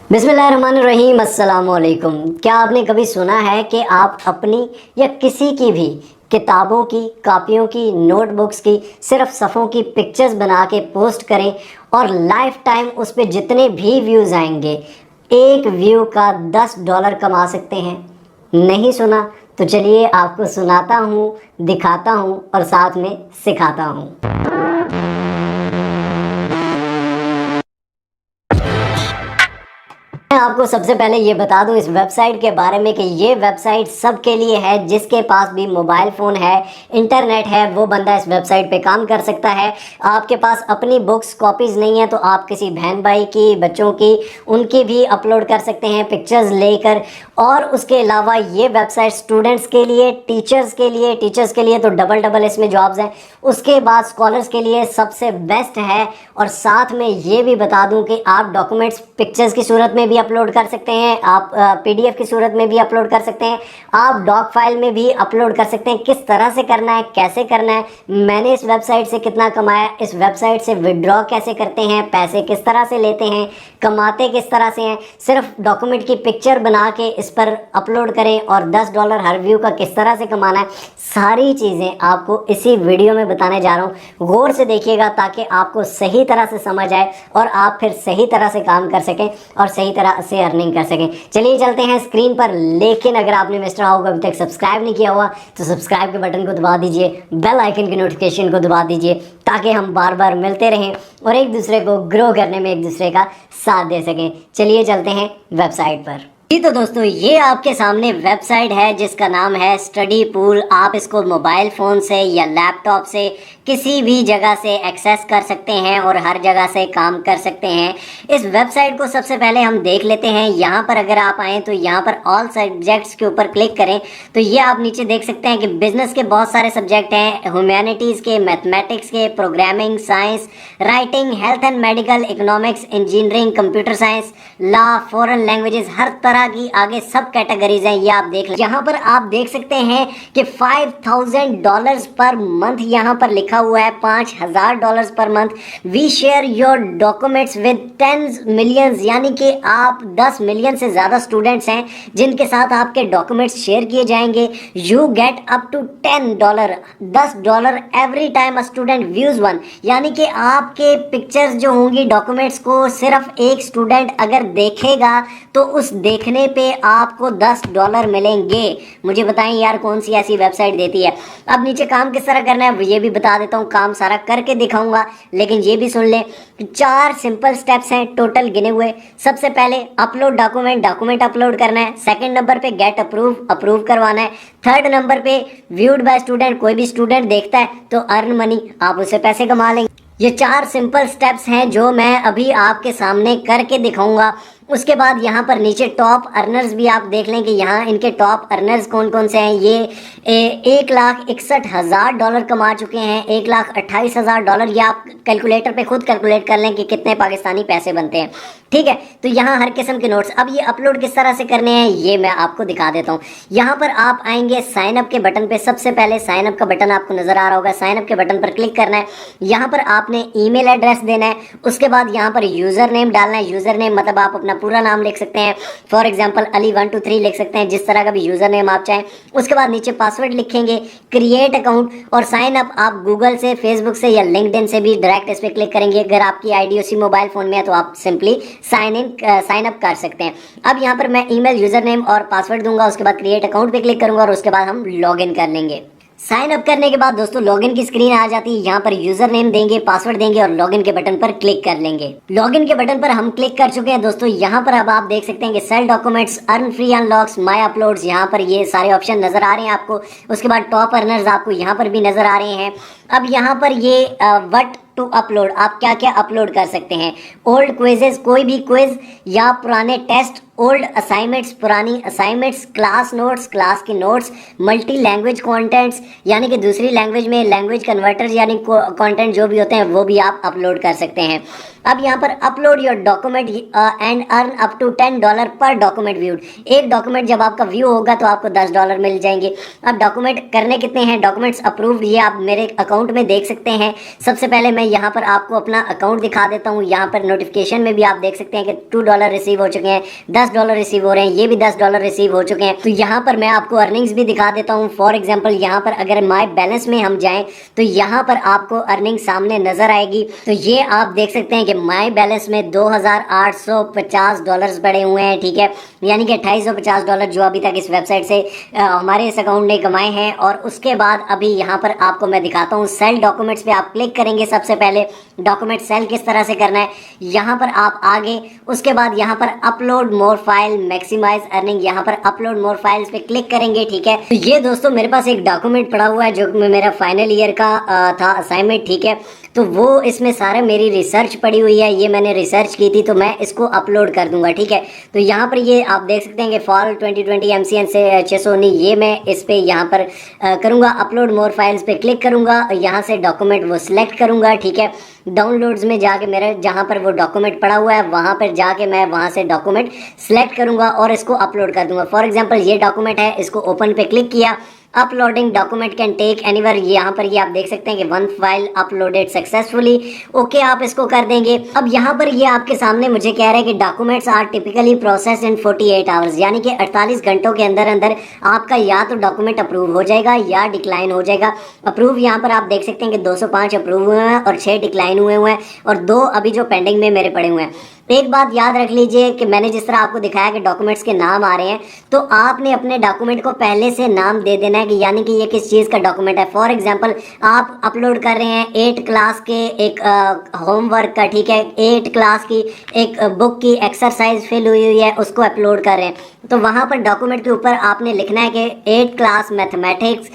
बिस्मिल्लाहिर्रहमानिर्रहीम, अस्सलाम वालेकुम। क्या आपने कभी सुना है कि आप अपनी या किसी की भी किताबों की, कापियों की, नोटबुक्स की सिर्फ सफ़ों की पिक्चर्स बना के पोस्ट करें और लाइफ टाइम उस पर जितने भी व्यूज़ आएंगे, एक व्यू का $10 कमा सकते हैं? नहीं सुना? तो चलिए आपको सुनाता हूँ, दिखाता हूँ और साथ में सिखाता हूँ। मैं आपको सबसे पहले ये बता दूं इस वेबसाइट के बारे में कि ये वेबसाइट सबके लिए है। जिसके पास भी मोबाइल फ़ोन है, इंटरनेट है, वो बंदा इस वेबसाइट पे काम कर सकता है। आपके पास अपनी बुक्स कॉपीज़ नहीं है तो आप किसी बहन भाई की, बच्चों की, उनकी भी अपलोड कर सकते हैं पिक्चर्स लेकर। और उसके अलावा ये वेबसाइट स्टूडेंट्स के लिए, टीचर्स के लिए तो डबल इसमें जॉब्स हैं। उसके बाद स्कॉलर्स के लिए सबसे बेस्ट है। और साथ में ये भी बता दूं कि आप डॉक्यूमेंट्स पिक्चर्स की सूरत में भी अपलोड कर सकते हैं, आप पीडीएफ की सूरत में भी अपलोड कर सकते हैं, आप डॉक फाइल में भी अपलोड कर सकते हैं। किस तरह से करना है, कैसे करना है, मैंने इस वेबसाइट से कितना कमाया, इस वेबसाइट से विड्रॉ कैसे करते हैं, पैसे किस तरह से लेते हैं, कमाते किस तरह से हैं, सिर्फ डॉक्यूमेंट की पिक्चर बना के इस पर अपलोड करें और $10 हर व्यू का किस तरह से कमाना है, सारी चीज़ें आपको इसी वीडियो में बताने जा रहा हूँ। गौर से देखिएगा ताकि आपको सही तरह से समझ आए और आप फिर सही तरह से काम कर सकें और सही तरह से अर्निंग कर सकें। चलिए चलते हैं स्क्रीन पर। लेकिन अगर आपने मिस्टर हाउ को अभी तक सब्सक्राइब नहीं किया हुआ तो सब्सक्राइब के बटन को दबा दीजिए, बेल आइकन की नोटिफिकेशन को दबा दीजिए ताकि हम बार बार मिलते रहें और एक दूसरे को ग्रो करने में एक दूसरे का साथ दे सकें। चलिए चलते हैं वेबसाइट पर। जी तो दोस्तों, ये आपके सामने वेबसाइट है जिसका नाम है स्टडी पूल। आप इसको मोबाइल फ़ोन से या लैपटॉप से किसी भी जगह से एक्सेस कर सकते हैं और हर जगह से काम कर सकते हैं। इस वेबसाइट को सबसे पहले हम देख लेते हैं। यहाँ पर अगर आप आएँ तो यहाँ पर ऑल सब्जेक्ट्स के ऊपर क्लिक करें तो ये आप नीचे देख सकते हैं कि बिजनेस के बहुत सारे सब्जेक्ट हैं, ह्यूमैनिटीज़ के, मैथमेटिक्स के, programming, science, writing, health and medical, economics, engineering, computer science, law, foreign languages, हर तरह की आगे सब कैटेगरीज हैं। ये आप देख लें। यहाँ पर आप देख सकते हैं कि $5000 पर मंथ यहाँ पर लिखा हुआ है, $5000 पर month. We share your documents with 10 millions, यानी कि आप 10 मिलियन से ज़्यादा स्टूडेंट्स हैं जिनके साथ आपके डॉक्यूमेंट्स शेयर किए जाएंगे। You get up to $10 every time a student views one, यानी कि आपके पिक्चर्स जो होंगी, डॉक्यूमेंट्स को सिर्फ एक स्टूडेंट अगर देखेगा तो उस देखने पे आपको $10 मिलेंगे। मुझे बताएं यार कौन सी ऐसी वेबसाइट देती है। अब नीचे काम किस तरह करना है ये भी बता देता हूँ, काम सारा करके दिखाऊंगा, लेकिन ये भी सुन लें। 4 सिंपल स्टेप्स हैं टोटल गिने हुए। सबसे पहले अपलोड डॉक्यूमेंट अपलोड करना है। सेकंड नंबर पे गेट अप्रूव करवाना है। थर्ड नंबर पे व्यूड बाय स्टूडेंट, कोई भी स्टूडेंट देखता है तो अर्न मनी, आप उससे पैसे कमा लेंगे। ये 4 सिंपल स्टेप्स हैं जो मैं अभी आपके सामने करके दिखाऊंगा। उसके बाद यहाँ पर नीचे टॉप अर्नर्स भी आप देख लें कि यहाँ इनके टॉप अर्नर्स कौन कौन से हैं। ये $1,61,000 कमा चुके हैं, $1,28,000। ये आप कैलकुलेटर पे खुद कैलकुलेट कर लें कि कितने पाकिस्तानी पैसे बनते हैं। ठीक है, तो यहाँ हर किस्म के नोट्स। अब ये अपलोड किस तरह से करने हैं ये मैं आपको दिखा देता हूँ। यहाँ पर आप आएंगे साइन अप के बटन पे। सबसे पहले साइन अप का बटन आपको नजर आ रहा होगा, साइन अप के बटन पर क्लिक करना है। यहाँ पर आपने ईमेल एड्रेस देना है। उसके बाद यहाँ पर यूज़र नेम डालना है। यूज़र नेम मतलब आप अपना पूरा नाम लिख सकते हैं, फॉर एग्जांपल Ali123 लिख सकते हैं, जिस तरह का भी यूज़र नेम आप चाहें। उसके बाद नीचे पासवर्ड लिखेंगे, क्रिएट अकाउंट और साइन अप। आप गूगल से, फेसबुक से या लिंक्डइन से भी डायरेक्ट इस पर क्लिक करेंगे। अगर आपकी आईडी उसी मोबाइल फ़ोन में है तो आप सिंपली साइन अप कर सकते हैं। अब यहाँ पर मैं ईमेल, यूज़र नेम और पासवर्ड दूंगा। उसके बाद क्रिएट अकाउंट पे क्लिक करूंगा और उसके बाद हम लॉग इन कर लेंगे। साइन अप करने के बाद दोस्तों लॉगिन की स्क्रीन आ जाती है। यहाँ पर यूजर नेम देंगे, पासवर्ड देंगे और लॉगिन के बटन पर क्लिक कर लेंगे। लॉगिन के बटन पर हम क्लिक कर चुके हैं दोस्तों। यहाँ पर अब आप देख सकते हैं कि sell documents, earn free unlocks, my uploads, यहाँ पर ये सारे ऑप्शन नजर आ रहे हैं आपको। उसके बाद टॉप अर्नर्स आपको यहाँ पर भी नजर आ रहे हैं। अब यहाँ पर ये व्हाट टू अपलोड, आप क्या क्या अपलोड कर सकते हैं। ओल्ड क्विजेस, कोई भी क्विज या पुराने टेस्ट, ओल्ड असाइनमेंट्स, पुरानी असाइनमेंट्स, क्लास नोट्स, क्लास की नोट्स, मल्टी लैंग्वेज कंटेंट्स, यानी कि दूसरी लैंग्वेज में लैंग्वेज कन्वर्टर्स यानी कंटेंट जो भी होते हैं वो भी आप अपलोड कर सकते हैं। अब यहाँ पर upload your document and earn up to $10 per document viewed. एक डॉक्यूमेंट जब आपका व्यू होगा तो आपको $10 मिल जाएंगे। अब डॉक्यूमेंट करने कितने हैं, डॉक्यूमेंट्स अप्रूव्ड, ये आप मेरे अकाउंट में देख सकते हैं। सबसे पहले मैं यहाँ पर आपको अपना अकाउंट दिखा देता हूँ। यहाँ पर नोटिफिकेशन में भी आप देख सकते हैं कि $2 रिसीव हो चुके हैं, $10 रिसीव हो रहे हैं, ये भी $10 रिसीव हो चुके हैं। तो यहाँ पर मैं आपको अर्निंग्स भी दिखा देता हूँ। फॉर एग्जाम्पल यहाँ पर अगर माई बैलेंस में हम जाएं तो यहाँ पर आपको अर्निंग सामने नजर आएगी। तो ये आप देख सकते हैं कि माई बैलेंस में $2,850 पड़े हुए हैं, ठीक है, यानी कि $2,850 जो अभी तक इस वेबसाइट से हमारे इस अकाउंट ने कमाए हैं। और उसके बाद अभी यहाँ पर आपको मैं दिखाता हूँ सेल डॉक्यूमेंट्स पे आप क्लिक करेंगे। सबसे पहले डॉक्यूमेंट सेल किस तरह से करना है, यहाँ पर आप आगे, उसके बाद यहाँ पर upload more file maximise earning, यहाँ पर अपलोड मोर फाइल्स पे क्लिक करेंगे, ठीक है। तो ये दोस्तों मेरे पास एक डॉक्यूमेंट पड़ा हुआ है जो मेरा फाइनल ईयर का था असाइनमेंट, ठीक है। तो वो इसमें सारा मेरी रिसर्च पड़ी हुई है, ये मैंने रिसर्च की थी, तो मैं इसको अपलोड कर दूंगा, ठीक है। तो यहाँ पर ये आप देख सकते हैं कि फॉल 2020 MCN से 619, ये मैं इस पे यहाँ पर करूँगा अपलोड मोर फाइल्स पे क्लिक करूँगा, यहाँ से डॉक्यूमेंट वो सिलेक्ट करूँगा, ठीक है। डाउनलोड्स में जाके मेरे जहाँ पर वो डॉक्यूमेंट पड़ा हुआ है वहाँ पर जाके मैं वहाँ से डॉक्यूमेंट सिलेक्ट करूँगा और इसको अपलोड कर दूँगा। फॉर एग्जांपल ये डॉक्यूमेंट है, इसको ओपन पे क्लिक किया, uploading document can take anywhere, यहाँ पर ये आप देख सकते हैं कि 1 फाइल अपलोडेड सक्सेसफुली, ओके आप इसको कर देंगे। अब यहाँ पर ये आपके सामने मुझे कह रहे हैं कि documents are typically process in 48 hours, यानी कि 48 घंटों के अंदर अंदर आपका या तो डॉक्यूमेंट अप्रूव हो जाएगा या डिक्लाइन हो जाएगा। अप्रूव यहाँ पर आप देख सकते हैं कि 205 अप्रूव हुए हैं और 6 डिक्लाइन हुए हैं और 2 अभी जो पेंडिंग में मेरे पड़े हुए हैं। एक बात याद रख लीजिए कि मैंने जिस तरह आपको दिखाया कि डॉक्यूमेंट्स के नाम आ रहे हैं, तो आपने अपने डॉक्यूमेंट को पहले से नाम दे देना है कि यानी कि ये किस चीज़ का डॉक्यूमेंट है। फॉर एग्जांपल आप अपलोड कर रहे हैं 8 क्लास के एक होमवर्क का, ठीक है, 8 क्लास की एक बुक की एक्सरसाइज फिल हुई है, उसको अपलोड कर रहे हैं, तो वहाँ पर डॉक्यूमेंट के ऊपर आपने लिखना है कि 8 क्लास मैथमेटिक्स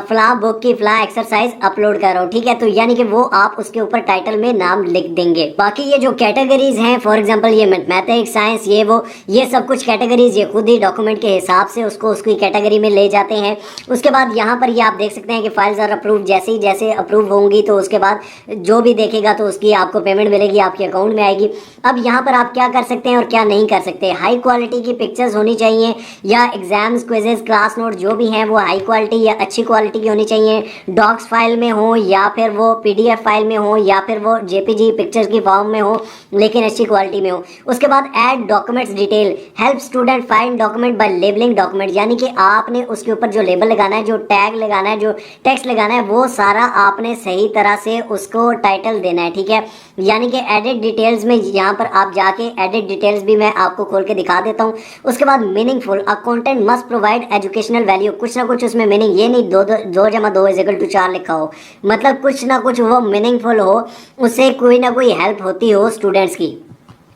फ्ला बुक की फ्ला एक्सरसाइज अपलोड कर रहा हूँ, ठीक है। तो यानी कि वो आप उसके ऊपर टाइटल में नाम लिख देंगे। बाकी ये जो कैटेगरीज हैं, फॉर एग्जांपल ये मैथमेटिक्स, साइंस, ये सब कुछ कैटेगरीज ये खुद ही डॉक्यूमेंट के हिसाब से उसको उसकी कैटेगरी में ले जाते हैं। उसके बाद यहाँ पर ये आप देख सकते हैं कि फाइल्स आर अप्रूव, जैसे अप्रूव होंगी तो उसके बाद जो भी देखेगा तो उसकी आपको पेमेंट मिलेगी, आपके अकाउंट में आएगी। अब यहाँ पर आप क्या कर सकते हैं और क्या नहीं कर सकते। हाई क्वालिटी की पिक्चर्स होनी चाहिए, या एग्जाम्स, क्विजेस, क्लास नोट जो भी हैं वो हाई क्वालिटी या अच्छी क्वालिटी की होनी चाहिए, डॉक्स फाइल में हो या फिर वो PDF फाइल में हो या फिर वो JPG पिक्चर्स की फॉर्म में हो, लेकिन अच्छी क्वालिटी में हो। उसके बाद add documents detail, help student find document bye labelling document, यानी कि आपने उसके ऊपर जो लेबल लगाना है, जो टैग लगाना है, जो टेक्स्ट लगाना है, वो सारा आपने सही तरह से उसको टाइटल देना है, ठीक है। यानी कि एडिट डिटेल्स में यहाँ पर आप जाके एडिट डिटेल्स भी मैं आपको खोल के दिखा देता हूँ। उसके बाद meaningful, a content must provide educational value, कुछ ना कुछ उसमें मीनिंग, ये नहीं 2 जमा 2 = 4 लिखा हो, मतलब कुछ ना कुछ वो मीनिंगफुल हो, उससे कोई ना कोई हेल्प होती हो स्टूडेंट्स की।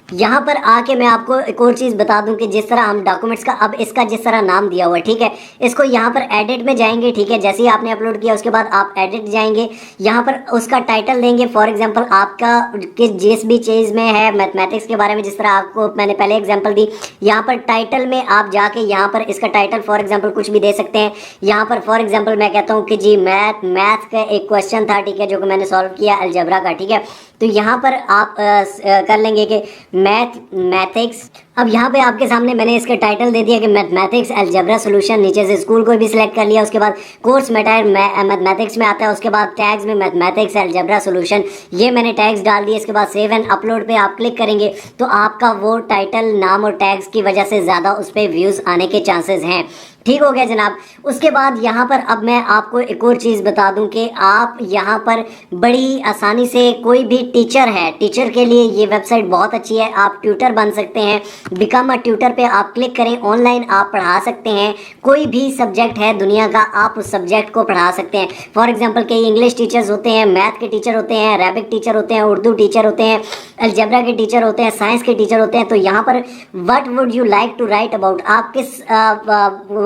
यहाँ पर आके मैं आपको एक और चीज़ बता दूं कि जिस तरह हम डॉक्यूमेंट्स का अब इसका जिस तरह नाम दिया हुआ है, ठीक है, इसको यहाँ पर एडिट में जाएंगे, ठीक है, जैसे ही आपने अपलोड किया उसके बाद आप एडिट जाएंगे, यहाँ पर उसका टाइटल देंगे। फॉर एग्जांपल आपका जिस भी चीज़ में है मैथमेटिक्स के बारे में, जिस तरह आपको मैंने पहले एग्जाम्पल दी, यहाँ पर टाइटल में आप जाके यहाँ पर इसका टाइटल फॉर एग्जाम्पल कुछ भी दे सकते हैं। यहाँ पर फॉर एग्जाम्पल मैं कहता हूँ कि जी मैथ का एक क्वेश्चन था, ठीक है, जो कि मैंने सॉल्व किया अलजेब्रा का, ठीक है। तो यहाँ पर आप कर लेंगे कि मैथमेटिक्स, अब यहाँ पे आपके सामने मैंने इसका टाइटल दे दिया कि मैथमेटिक्स अलजेब्रा सॉल्यूशन, नीचे से स्कूल को भी सिलेक्ट कर लिया, उसके बाद कोर्स मैटर मैथमेटिक्स में आता है, उसके बाद टैग्स में मैथमेटिक्स अलजेब्रा सॉल्यूशन, ये मैंने टैग्स डाल दिए। इसके बाद सेव एंड अपलोड पे आप क्लिक करेंगे तो आपका वो टाइटल, नाम और टैग्स की वजह से ज़्यादा उस पर व्यूज़ आने के चांसेस हैं। ठीक हो गया जनाब। उसके बाद यहाँ पर अब मैं आपको एक और चीज़ बता दूं कि आप यहाँ पर बड़ी आसानी से, कोई भी टीचर है, टीचर के लिए ये वेबसाइट बहुत अच्छी है, आप ट्यूटर बन सकते हैं। बिकम अ ट्यूटर पे आप क्लिक करें, ऑनलाइन आप पढ़ा सकते हैं, कोई भी सब्जेक्ट है दुनिया का आप उस सब्जेक्ट को पढ़ा सकते हैं। फॉर एग्जांपल कई इंग्लिश टीचर्स होते हैं, मैथ के टीचर होते हैं, अरेबिक टीचर होते हैं, उर्दू टीचर होते हैं, अलजेब्रा के टीचर होते हैं, साइंस के टीचर होते हैं। तो यहाँ पर what would you like to write about, आप किस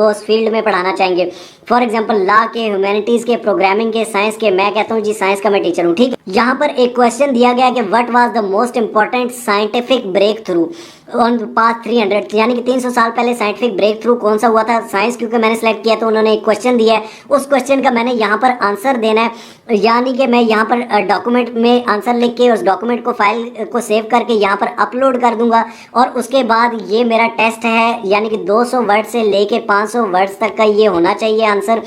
उस फील्ड में पढ़ाना चाहेंगे। फॉर एग्जांपल लॉ के, ह्यूमैनिटीज़ के, प्रोग्रामिंग के, साइंस के, मैं कहता हूँ जी साइंस का मैं टीचर हूँ, ठीक है। यहाँ पर एक क्वेश्चन दिया गया कि what was the most important scientific breakthrough on past 300, यानी कि 300 साल पहले साइंटिफिक ब्रेक थ्रू कौन सा हुआ था। साइंस क्योंकि मैंने सेलेक्ट किया तो उन्होंने एक क्वेश्चन दिया है, उस क्वेश्चन का मैंने यहाँ पर आंसर देना है, यानी कि मैं यहाँ पर डॉक्यूमेंट में आंसर लिख के उस डॉक्यूमेंट को, फाइल को सेव करके यहाँ पर अपलोड कर दूंगा। और उसके बाद ये मेरा टेस्ट है, यानी कि 200 वर्ड से लेके 500 वर्ड्स तक का ये होना चाहिए आंसर।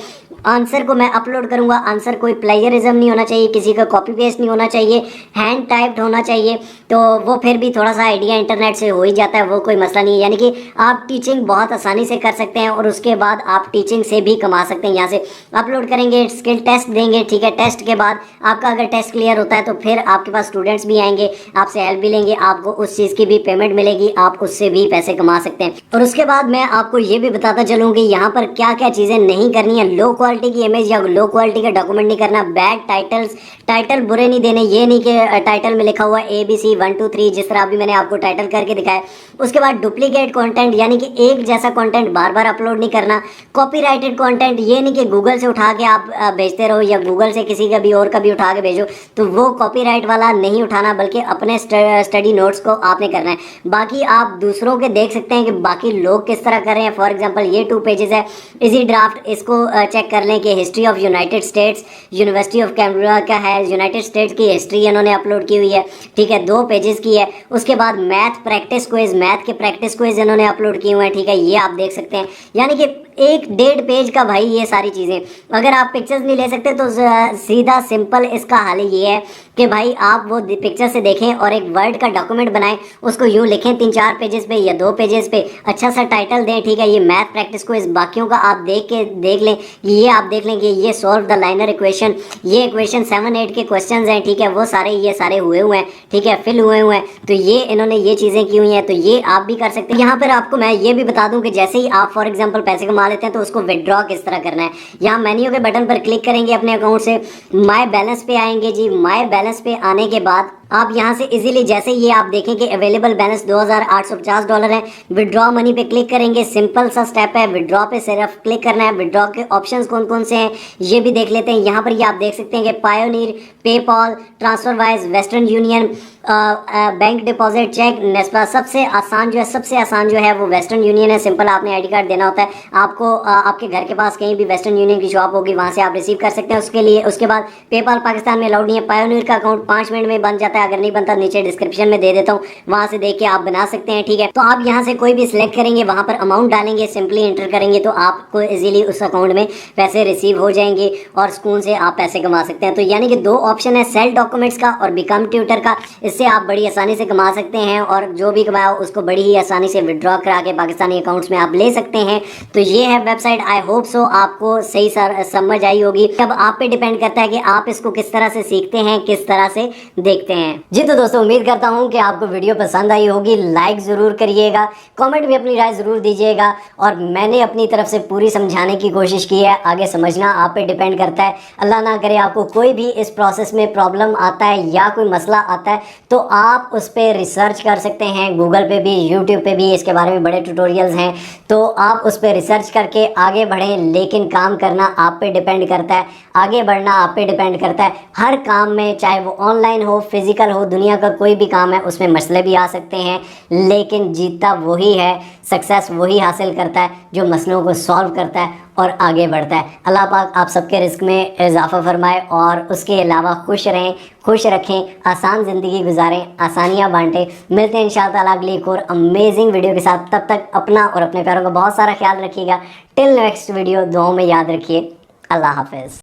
आंसर को मैं अपलोड करूंगा, आंसर कोई प्लेजरिज्म नहीं होना चाहिए, किसी का कॉपी पेस्ट नहीं होना चाहिए, हैंड टाइप्ड होना चाहिए। तो वो फिर भी थोड़ा सा आइडिया इंटरनेट से हो ही जाता है, वो कोई मसला नहीं है। यानी कि आप टीचिंग बहुत आसानी से कर सकते हैं और उसके बाद आप टीचिंग से भी कमा सकते हैं। यहाँ से अपलोड करेंगे, स्किल टेस्ट देंगे, ठीक है। टेस्ट के बाद आपका अगर टेस्ट क्लियर होता है तो फिर आपके पास स्टूडेंट्स भी आएंगे, आपसे हेल्प भी लेंगे, आपको उस चीज़ की भी पेमेंट मिलेगी, आप उससे भी पैसे कमा सकते हैं। और उसके बाद मैं आपको ये भी बताता चलूँ कि यहाँ पर क्या क्या चीज़ें नहीं करनी है। लो क्वालिटी की इमेज या लो क्वालिटी का डॉक्यूमेंट नहीं करना, बैड टाइटल बुरे नहीं देने। ये नहीं कि टाइटल में लिखा हुआ ABC 1 2 3 जिस तरह अभी मैंने आपको टाइटल करके दिखाया। उसके बाद डुप्लीकेट कंटेंट, यानी कि एक जैसा कंटेंट बार बार अपलोड नहीं करना। कॉपीराइटेड कंटेंट, ये नहीं कि गूगल से उठा के आप भेजते रहो या गूगल से किसी का भी और का भी उठा के भेजो, तो वो कॉपीराइट वाला नहीं उठाना, बल्कि अपने स्टडी नोट्स को आपने करना है। बाकी आप दूसरों के देख सकते हैं कि बाकी लोग किस तरह कर रहे हैं। फॉर एग्जांपल ये 2 पेजेस है, इजी ड्राफ्ट, इसको चेक कर लें कि history of United states, university of Cambria का है, यूनाइटेड स्टेट्स की हिस्ट्री इन्होंने अपलोड की हुई है, ठीक है, 2 पेजेस की है। उसके बाद मैथ प्रैक्टिस क्विज, मैथ के प्रैक्टिस क्विज इन्होंने अपलोड किए हुए हैं, ठीक है, ये आप देख सकते हैं। यानी कि 1-1.5 पेज का भाई ये सारी चीज़ें। अगर आप पिक्चर्स नहीं ले सकते तो सीधा सिंपल इसका हाल ये है कि भाई आप वो पिक्चर से देखें और एक वर्ड का डॉक्यूमेंट बनाएं, उसको यूँ लिखें 3-4 पेजेस पे या 2 पेजेस पे, अच्छा सा टाइटल दें, ठीक है। ये मैथ प्रैक्टिस को इस बाकियों का आप देख लें, ये आप देख लें कि ये सॉल्व द लाइनर इक्वेशन, ये इक्वेशन 7-8 के क्वेश्चन हैं, ठीक है, वो ये सारे हुए हुए हैं, ठीक है, फिल हुए हुए हैं। तो ये इन्होंने ये चीज़ें की हुई हैं, तो ये आप भी कर सकते हैं। यहाँ पर आपको मैं ये भी बता दूँ कि जैसे ही आप फॉर एग्जाम्पल पैसे कमा लेते हैं तो उसको विड्रॉ किस तरह करना है। यहाँ मेन्यू के बटन पर क्लिक करेंगे, अपने अकाउंट से माय बैलेंस पे आएंगे जी। माय बैलेंस पे आने के बाद आप यहाँ से इजीली, जैसे ये आप देखें कि अवेलेबल बैलेंस $2,850 है, विड्रॉ मनी पे क्लिक करेंगे। सिंपल सा स्टेप है, विड्रॉ पे सिर्फ क्लिक करना है। विड्रॉ के ऑप्शंस कौन कौन से हैं ये भी देख लेते हैं। यहाँ पर ये आप देख सकते हैं कि Payoneer, PayPal, TransferWise, Western Union, bank deposit, cheque, नेस्पा। सबसे आसान जो है वो वेस्टर्न यूनियन है। सिंपल आपने आईडी कार्ड देना होता है आपको, आपके घर के पास कहीं भी वेस्टर्न यूनियन की शॉप होगी, वहाँ से आप रिसीव कर सकते हैं उसके लिए। उसके बाद पेपाल पाकिस्तान में अलाउड नहीं है। पायोनीर का अकाउंट 5 मिनट में बन जाता है, अगर नहीं बनता नीचे डिस्क्रिप्शन में दे देता हूँ, वहाँ से देख के आप बना सकते हैं, ठीक है। तो आप यहाँ से कोई भी सिलेक्ट करेंगे, वहाँ पर अमाउंट डालेंगे, सिंपली एंटर करेंगे तो आपको इजीली उस अकाउंट में पैसे रिसीव हो जाएंगे और सुकून से आप पैसे कमा सकते हैं। तो यानी कि 2 ऑप्शन है, सेल डॉक्यूमेंट्स का और बिकम ट्यूटर का। इससे आप बड़ी आसानी से कमा सकते हैं और जो भी कमाया उसको बड़ी ही आसानी से विड्रॉ करा के पाकिस्तानी अकाउंट्स में आप ले सकते हैं। तो ये है वेबसाइट। आई होप सो आपको सही समझ आई होगी। अब आप पे डिपेंड करता है कि आप इसको किस तरह से सीखते हैं, किस तरह से देखते हैं। जी तो दोस्तों, उम्मीद करता हूँ कि आपको वीडियो पसंद आई होगी। लाइक ज़रूर करिएगा, कमेंट भी अपनी राय ज़रूर दीजिएगा और मैंने अपनी तरफ से पूरी समझाने की कोशिश की है। आगे समझना आप पे डिपेंड करता है। अल्लाह ना करे आपको कोई भी इस प्रोसेस में प्रॉब्लम आता है या कोई मसला आता है तो आप उस पर रिसर्च कर सकते हैं। गूगल पे भी, यूट्यूब पे भी इसके बारे में बड़े ट्यूटोरियल्स हैं, तो आप उस पर रिसर्च करके आगे बढ़ें। लेकिन काम करना आप पे डिपेंड करता है, आगे बढ़ना आप पे डिपेंड करता है। हर काम में, चाहे वो ऑनलाइन हो, फिजिकल हो, दुनिया का कोई भी काम है उसमें मसले भी आ सकते हैं, लेकिन जीतता वही है, सक्सेस वही हासिल करता है जो मसलों को सॉल्व करता है और आगे बढ़ता है। अल्लाह पाक आप सबके रिस्क में इजाफा फरमाए और उसके अलावा खुश रहें, खुश रखें, आसान ज़िंदगी गुजारें, आसानियाँ बांटें। मिलते हैं इंशाअल्लाह अगली एक और अमेजिंग वीडियो के साथ। तब तक अपना और अपने प्यारों का बहुत सारा ख्याल रखिएगा। टिल नेक्स्ट वीडियो, दुआओं में याद रखिए। अल्लाह हाफिज़।